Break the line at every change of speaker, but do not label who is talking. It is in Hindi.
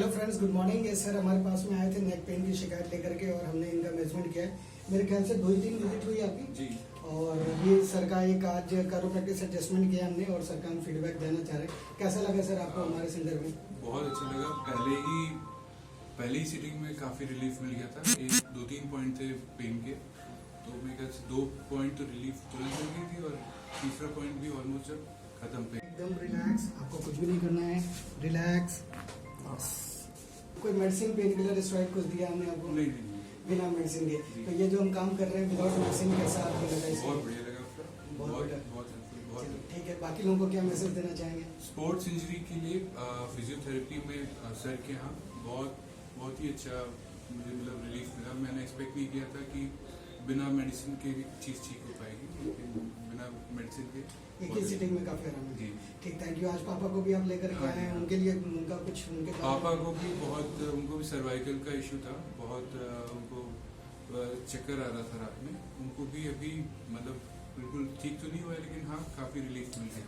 Hello friends, good morning. ये सर हमारे पास में आए थे नेक पेन की शिकायत लेकर के और हमने इनका मेजरमेंट किया है। मेरे ख्याल से 2 ही 3 विजिट हुई आपकी
जी।
और ये सर का एक आज कैरोप्रैक्टिस एडजस्टमेंट किया हमने और सर का हम फीडबैक देना चाह रहे हैं। कैसा लगा सर आपको हमारे सेंटर में?
बहुत अच्छा लगा। पहले ही सीटिंग में काफ़ी रिलीफ मिल गया था। 1-2-3 पॉइंट थे पेन के, तो मेरे ख्याल से 2 पॉइंट तो रिलीफ तुरंत मिल गई थी और तीसरा पॉइंट भी ऑलमोस्ट जब खत्म पे।
एकदम रिलैक्स, आपको कुछ भी नहीं करना है, रिलैक्स बस। कोई मेडिसिन पेन किलर स्टेरॉइड कुछ दिया हमने आपको?
नहीं।
बिना मेडिसिन के। तो ये जो हम काम कर रहे हैं विदाउट मेडिसिन, कैसा आपको लगा इसमें?
बहुत बढ़िया लगा आपका।
बहुत
बहुत
बढ़िया।
बहुत helpful, बहुत।
ठीक है, बाकी लोगों को क्या मैसेज देना चाहेंगे?
स्पोर्ट्स इंजरी के लिए फिजियोथेरेपी में सर के यहाँ बहुत ही अच्छा मुझे मतलब रिलीफ मिला। मैंने एक्सपेक्ट नहीं किया था कि बिना मेडिसिन के चीज़ ठीक हो पाएगी, लेकिन बिना मेडिसिन के
एक ही सीटिंग में काफी आराम है।
जी।
ठीक, थैंक यू। आज पापा को भी आप लेकर के आए हैं, उनके लिए उनका कुछ उनके
पापा को भी उनको भी सर्वाइकल का इशू था बहुत। उनको चक्कर आ रहा था रात में। उनको भी अभी मतलब बिल्कुल ठीक तो नहीं हुआ है, लेकिन हाँ काफ़ी रिलीफ मिल गया।